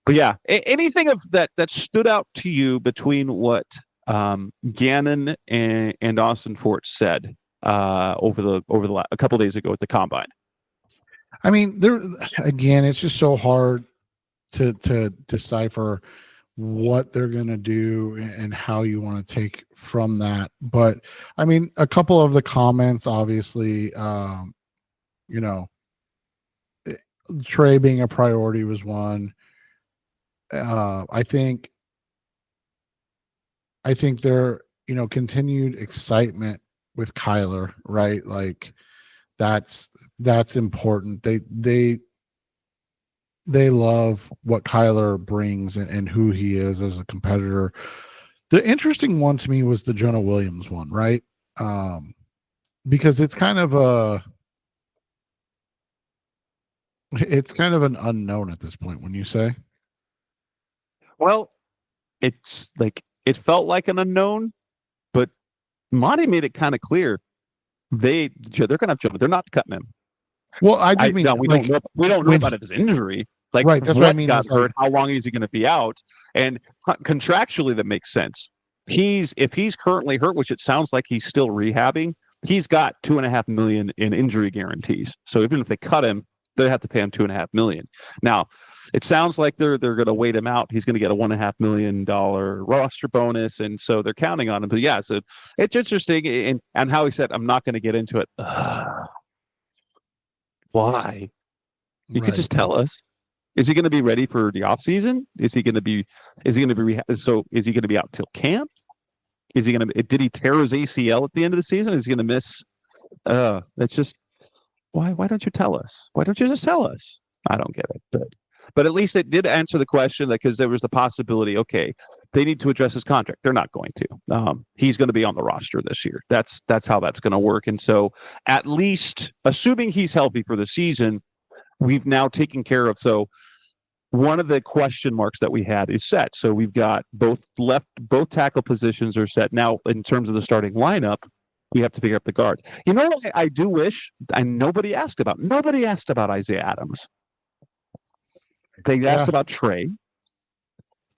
yeah, anything of that stood out to you between what Gannon and Ossenfort said over a couple days ago at the combine? I mean, it's just so hard to decipher what they're going to do and how you want to take from that. But I mean, a couple of the comments, obviously, Trey being a priority was one. I think there, continued excitement with Kyler, right? Like, that's important. They love what Kyler brings and who he is as a competitor. The interesting one to me was the Jonah Williams one, right? Because it's kind of an unknown at this point, when you say. Well, it's like, it felt like an unknown, but Monty made it kind of clear they're going to have Jonah. They're not cutting him. Well, I just mean, we don't know about his injury. Like, right, that's what I mean. Got hurt. How long is he going to be out? And contractually, that makes sense. If he's currently hurt, which it sounds like he's still rehabbing, he's got $2.5 million in injury guarantees. So even if they cut him, they have to pay him $2.5 million. Now, it sounds like they're going to wait him out. He's going to get a $1.5 million roster bonus, and so they're counting on him. But yeah, so it's interesting, and how he said, "I'm not going to get into it." Why? You could just tell us. Is he going to be ready for the off season? Is he going to be so is he going to be out till camp? Is he going to, did he tear his ACL at the end of the season? Is he going to miss? That's just, why don't you tell us? Why don't you just tell us? I don't get it. But at least it did answer the question, because there was the possibility, okay, they need to address his contract. They're not going to. He's going to be on the roster this year. That's how that's going to work. And so, at least assuming he's healthy for the season, we've now taken care of. So one of the question marks that we had is set. So we've got both tackle positions are set. Now, in terms of the starting lineup, we have to figure out the guards. You know what I do wish, nobody asked about Isaiah Adams. They asked about Trey.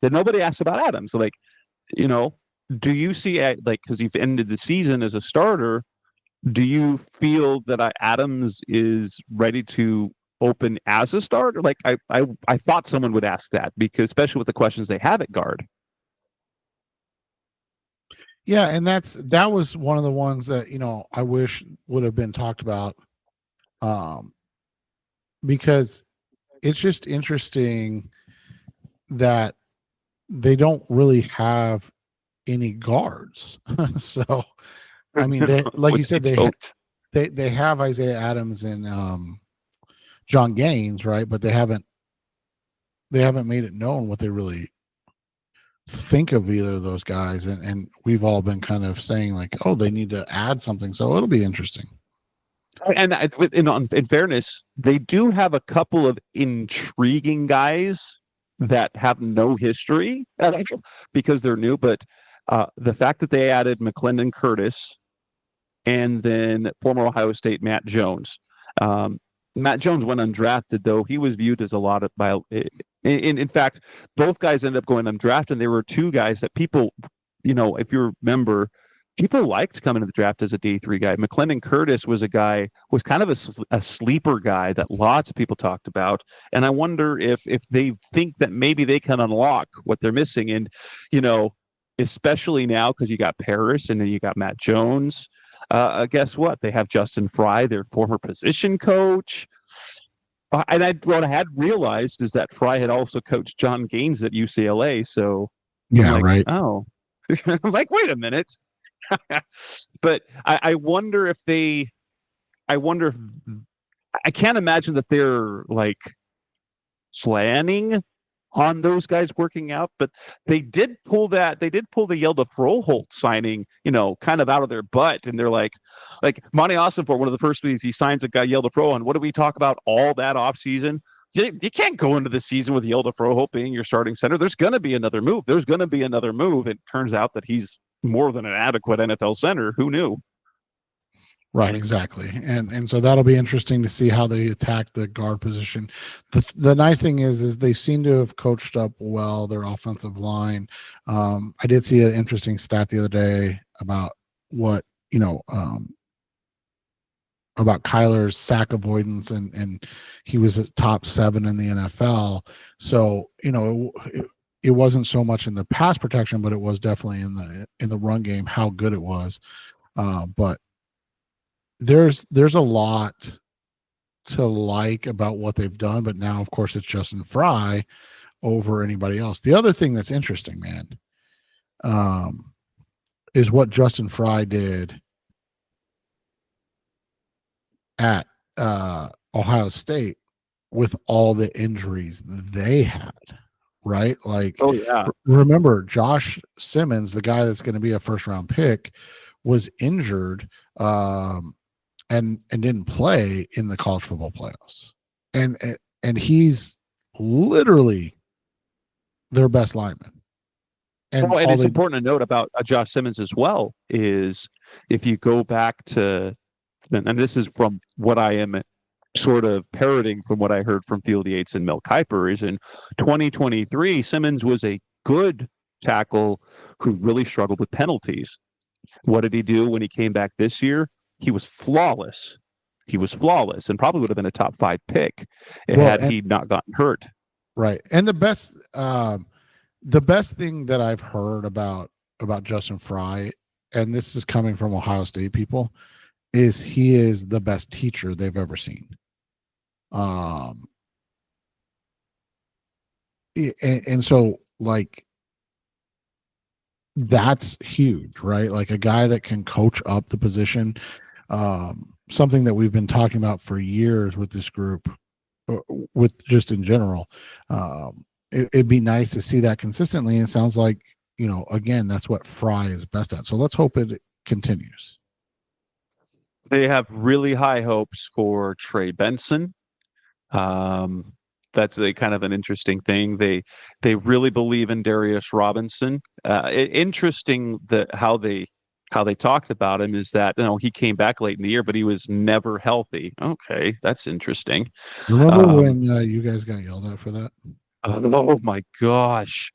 Then nobody asked about Adams. Like, do you see, because you've ended the season as a starter, do you feel that Adams is ready to open as a starter? Like I thought someone would ask that, because especially with the questions they have at guard. Yeah, and that was one of the ones that I wish would have been talked about, because it's just interesting that they don't really have any guards. So, I mean, they, like you said, they have Isaiah Adams and John Gaines, right? But they haven't made it known what they really think of either of those guys, and we've all been kind of saying like, oh, they need to add something, so it'll be interesting. And in fairness, they do have a couple of intriguing guys that have no history because they're new. But the fact that they added McClendon Curtis and then former Ohio State Matt Jones. Matt Jones went undrafted, though he was viewed as a lot of in fact, both guys ended up going undrafted. And there were two guys that people, if you remember, people liked coming to the draft as a day 3 guy. McClendon Curtis was kind of a sleeper guy that lots of people talked about. And I wonder if they think that maybe they can unlock what they're missing. And, especially now, because you got Paris and then you got Matt Jones. Guess what? They have Justin Fry, their former position coach. And what I had realized is that Fry had also coached John Gaines at UCLA. So yeah, I'm like, right. Oh, I'm like, wait a minute. But I wonder if I can't imagine that they're like planning on those guys working out, but they did pull the Yelda Froholt signing, kind of out of their butt. And they're like Monti Ossenfort, one of the first weeks he signs a guy, Yelda Froholt. And what do we talk about all that offseason? You can't go into the season with Yelda Froholt being your starting center. There's going to be another move. It turns out that he's more than an adequate NFL center. Who knew? Right, exactly. And so that'll be interesting to see how they attack the guard position. The nice thing is they seem to have coached up well their offensive line. I did see an interesting stat the other day about what, about Kyler's sack avoidance, and he was at top 7 in the NFL. So, it wasn't so much in the pass protection, but it was definitely in the run game, how good it was. But there's a lot to like about what they've done, but now of course it's Justin Fry over anybody else. The other thing that's interesting, man, is what Justin Fry did at Ohio State with all the injuries they had, right? Like, oh yeah, remember Josh Simmons, the guy that's going to be a first round pick, was injured and didn't play in the college football playoffs, and he's literally their best lineman. And it's important to note about Josh Simmons as well is if you go back to, and this is from what I am sort of parroting from what I heard from Field Yates and Mel Kiper, is in 2023, Simmons was a good tackle who really struggled with penalties. What did he do when he came back this year? He was flawless. And probably would have been a top 5 pick had he not gotten hurt. Right. And the best thing that I've heard about Justin Fry, and this is coming from Ohio State people, is he is the best teacher they've ever seen. And so like that's huge, right? Like a guy that can coach up the position, something that we've been talking about for years with this group, with just in general. It'd be nice to see that consistently. And it sounds like, again, that's what Fry is best at. So let's hope it continues. They have really high hopes for Trey Benson. That's a kind of an interesting thing. They really believe in Darius Robinson. Interesting that how they talked about him is that he came back late in the year, but he was never healthy. Okay, that's interesting. Remember when you guys got yelled at for that? Oh my gosh!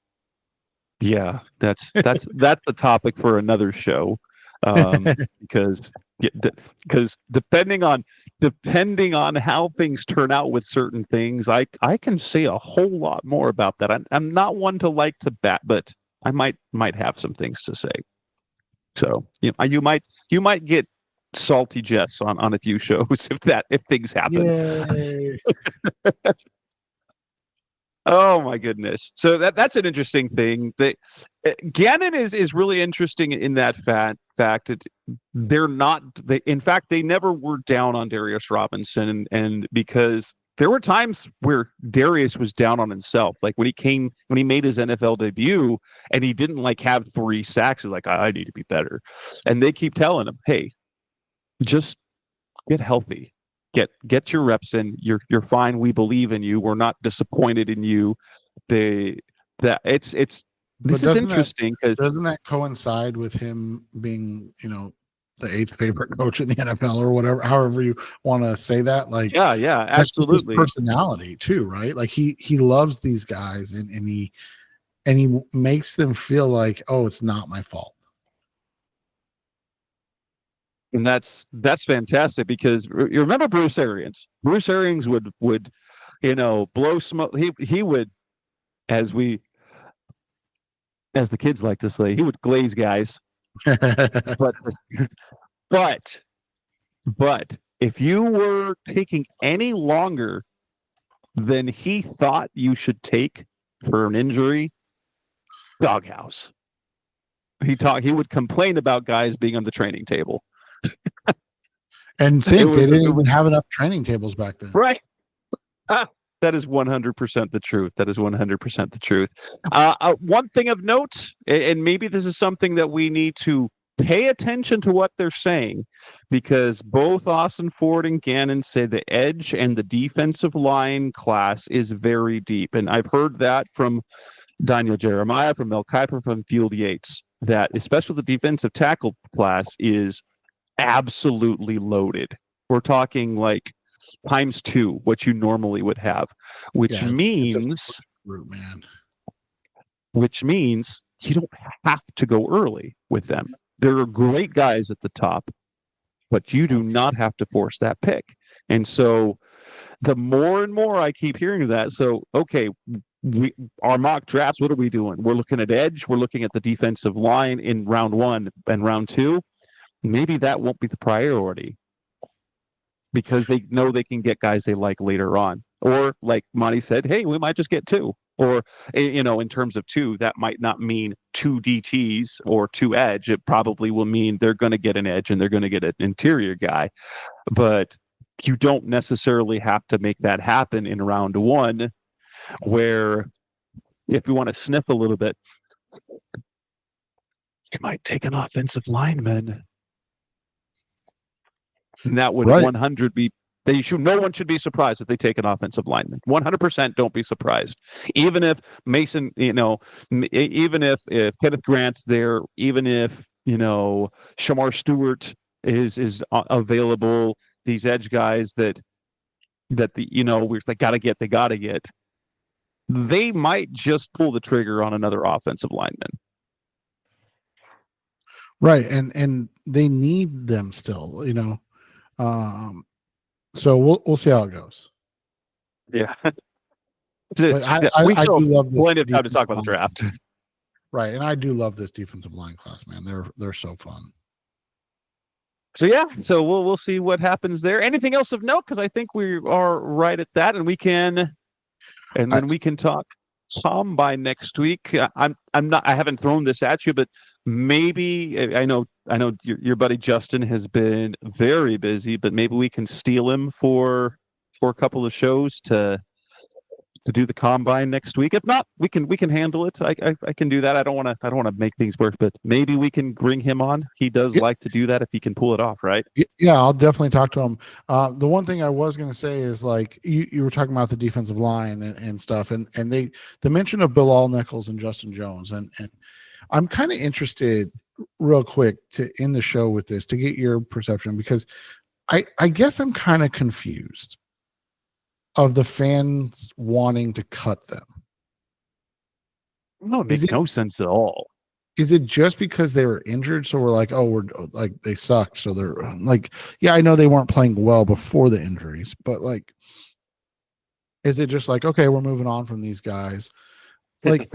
Yeah, that's the topic for another show. because depending on how things turn out with certain things, I can say a whole lot more about that. I'm not one to like to bat, but I might have some things to say. So you might get salty Jess on a few shows if things happen. Yay. Oh my goodness! So that's an interesting thing. That Gannon is really interesting in that fact. They're not. In fact, they never were down on Darius Robinson, and because there were times where Darius was down on himself, like when he made his NFL debut, and he didn't have 3 sacks. He's like, I need to be better, and they keep telling him, hey, just get healthy. Get your reps in. You're fine. We believe in you. We're not disappointed in you. This is interesting because doesn't that coincide with him being the 8th favorite coach in the NFL or whatever, however you want to say that? Like, yeah, absolutely. That's his personality too, right? Like he loves these guys and he makes them feel like, oh, it's not my fault. And that's fantastic because you remember Bruce Arians. Bruce Arians would blow smoke. He would, as the kids like to say, he would glaze guys. but if you were taking any longer than he thought you should take for an injury, doghouse. He would complain about guys being on the training table. And they didn't even have enough training tables back then. Right. That is 100% the truth. That is 100% the truth. One thing of note, and maybe this is something that we need to pay attention to what they're saying, because both Ossenfort and Gannon say the edge and the defensive line class is very deep. And I've heard that from Daniel Jeremiah, from Mel Kiper, from Field Yates, that especially the defensive tackle class is absolutely loaded. We're talking like ×2 what you normally would have, which means you don't have to go early with them. There are great guys at the top, but you do not have to force that pick. And so the more and more I keep hearing that, so okay, our mock drafts, what are we doing? We're looking at edge, we're looking at the defensive line in round 1 and round 2. Maybe that won't be the priority because they know they can get guys they like later on. Or like Monty said, hey, we might just get 2. Or, in terms of 2, that might not mean 2 DTs or 2 edge. It probably will mean they're going to get an edge and they're going to get an interior guy. But you don't necessarily have to make that happen in round 1, where if you want to sniff a little bit, you might take an offensive lineman. And that would 100 be. No one should be surprised if they take an offensive lineman. 100% don't be surprised. Even if Mason, even if Kenneth Grant's there, even if Shamar Stewart is available, these edge guys that they gotta get. They might just pull the trigger on another offensive lineman. Right, and they need them still, so we'll see how it goes. Yeah. We still do love plenty of time to talk about the draft. Right, and I do love this defensive line class, man. They're so fun. So we'll see what happens there. Anything else of note? Because I think we are right at that, and we can talk combine next week. I haven't thrown this at you, but maybe I know your buddy Justin has been very busy, but maybe we can steal him for a couple of shows to do the combine next week. If not, we can handle it. I can do that. I don't want to make things work, but maybe we can bring him on. He does like to do that if he can pull it off, right? Yeah, I'll definitely talk to him. The one thing I was going to say is, like, you were talking about the defensive line and stuff, and the mention of Bilal Nichols and Justin Jones, and I'm kind of interested real quick to end the show with this to get your perception, because I guess I'm kind of confused of the fans wanting to cut them. No, it makes no sense at all. is it just because they were injured? So we're like, oh, we're like, they sucked. So they're like, yeah, I know they weren't playing well before the injuries, but like, is it just like, okay, we're moving on from these guys? Like,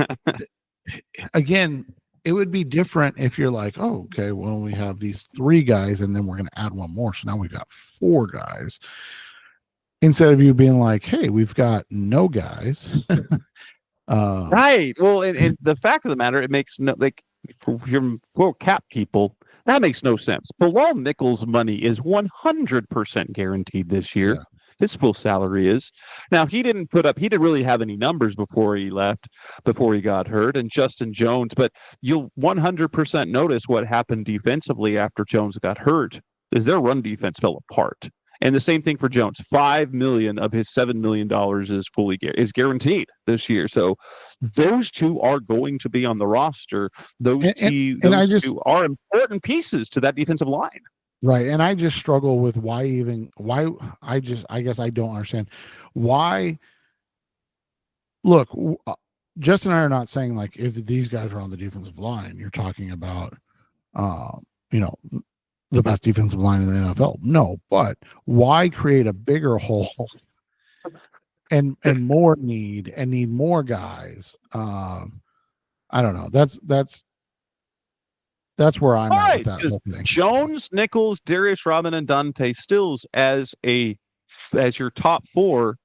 again, it would be different if you're like, oh, okay, well, we have these 3 guys and then we're going to add one more. So now we've got 4 guys. Instead of you being like, hey, we've got no guys. Right. Well, and the fact of the matter, it makes no, like, for your quote cap people, that makes no sense. Bilal Nichols' money is 100% guaranteed this year. Yeah. His full salary is. Now, he didn't really have any numbers before he left, before he got hurt, and Justin Jones, but you'll 100% notice what happened defensively after Jones got hurt is their run defense fell apart. And the same thing for Jones. $5 million of his $7 million is guaranteed this year. So those 2 are going to be on the roster. Those two are important pieces to that defensive line. Right. And I just struggle with I guess I don't understand why. Look, Justin and I are not saying like if these guys are on the defensive line, you're talking about, the best defensive line in the NFL. No, but why create a bigger hole and more need more guys? I don't know. That's where I'm at with that whole thing. Jones, Nichols, Darius Robin, and Dante Stills as your top 4,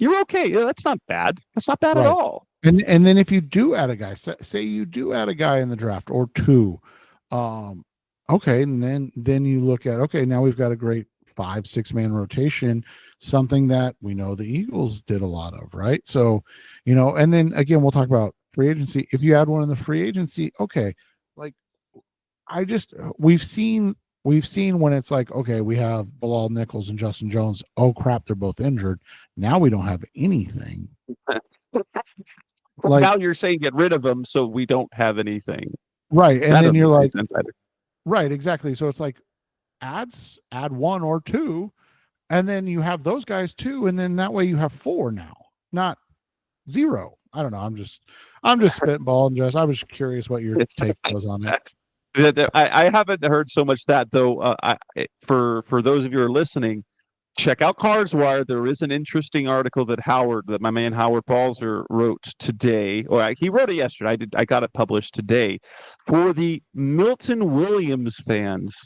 you're okay. Yeah, that's not bad. That's not bad at all. And then if you do add a guy, say you do add a guy in the draft or 2, okay, and then you look at, okay, now we've got a great 5-6 man rotation, something that we know the Eagles did a lot of, right? So, and then again, we'll talk about free agency. If you add one in the free agency, okay, like we've seen when it's like, okay, we have Bilal Nichols and Justin Jones. Oh crap, they're both injured. Now we don't have anything. Like, now you're saying get rid of them so we don't have anything. Right. And then you're like, right, exactly. So it's like add 1 or 2, and then you have those guys too, and then that way you have 4 now, not 0. I don't know. I'm just spitballing, Jess. I was curious what your take was on it. I haven't heard so much that though. For those of you who are listening, check out Cards Wire. There is an interesting article that my man Howard Balzer wrote today, or he wrote it yesterday. I got it published today for the Milton Williams fans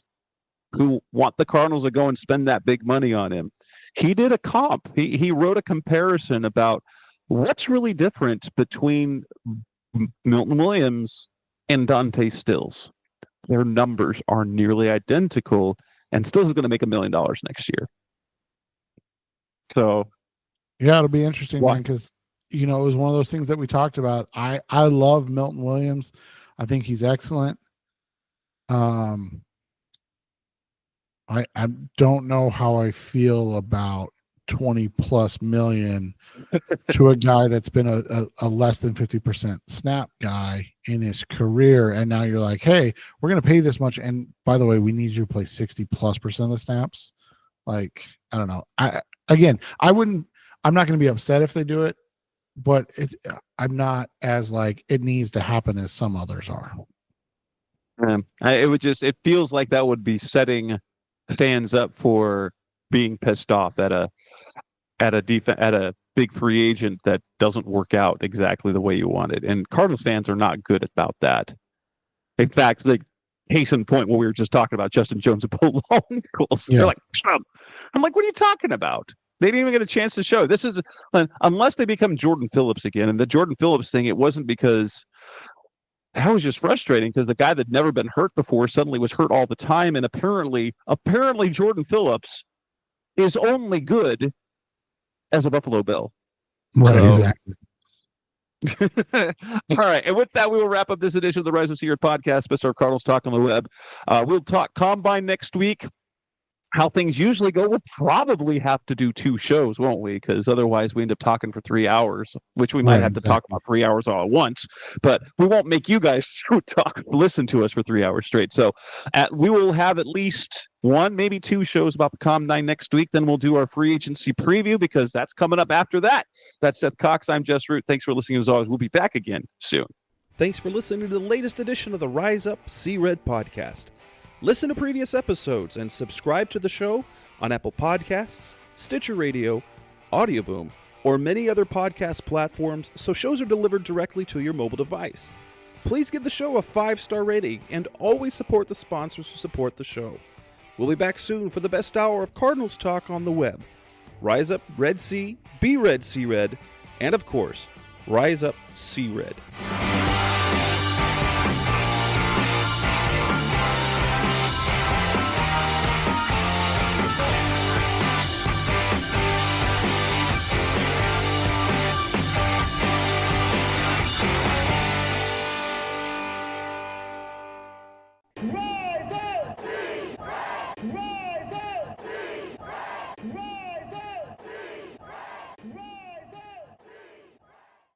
who want the Cardinals to go and spend that big money on him. He did a comp. He wrote a comparison about what's really different between Milton Williams and Dante Stills. Their numbers are nearly identical, and Stills is going to make $1 million next year. So, yeah, it'll be interesting, man, because it was one of those things that we talked about. I love Milton Williams. I think he's excellent. I don't know how I feel about 20+ million to a guy that's been a less than 50% snap guy in his career, and now you're like, hey, we're going to pay this much, and by the way, we need you to play 60+% of the snaps. Like, I don't know. I'm not going to be upset if they do it, but I'm not as like it needs to happen as some others are. It feels like that would be setting fans up for being pissed off at a big free agent that doesn't work out exactly the way you wanted. And Cardinals fans are not good about that. In fact, like, case in point, what we were just talking about, Justin Jones and Bilal Nichols. Yeah. They're like, I'm like, what are you talking about? They didn't even get a chance to show. This is unless they become Jordan Phillips again. And the Jordan Phillips thing, it wasn't because that was just frustrating because the guy that never been hurt before suddenly was hurt all the time. And apparently Jordan Phillips is only good as a Buffalo Bill. Right, exactly. All right. And with that, we will wrap up this edition of the Rise of Seared podcast, Mr. Cardinals Talk on the Web. We'll talk Combine next week. How things usually go, we'll probably have to do 2 shows, won't we? Because otherwise we end up talking for 3 hours, which we might have to talk about 3 hours all at once. But we won't make you guys listen to us for 3 hours straight. So we will have at least 1, maybe 2 shows about the Combine next week. Then we'll do our free agency preview because that's coming up after that. That's Seth Cox. I'm Jess Root. Thanks for listening as always. We'll be back again soon. Thanks for listening to the latest edition of the Rise Up, See Red podcast. Listen to previous episodes and subscribe to the show on Apple Podcasts, Stitcher Radio, Audioboom, or many other podcast platforms so shows are delivered directly to your mobile device. Please give the show a 5-star rating and always support the sponsors who support the show. We'll be back soon for the best hour of Cardinals talk on the web. Rise up, Red Sea, be Red, See Red, and of course, Rise Up, See Red. Rise up! Rise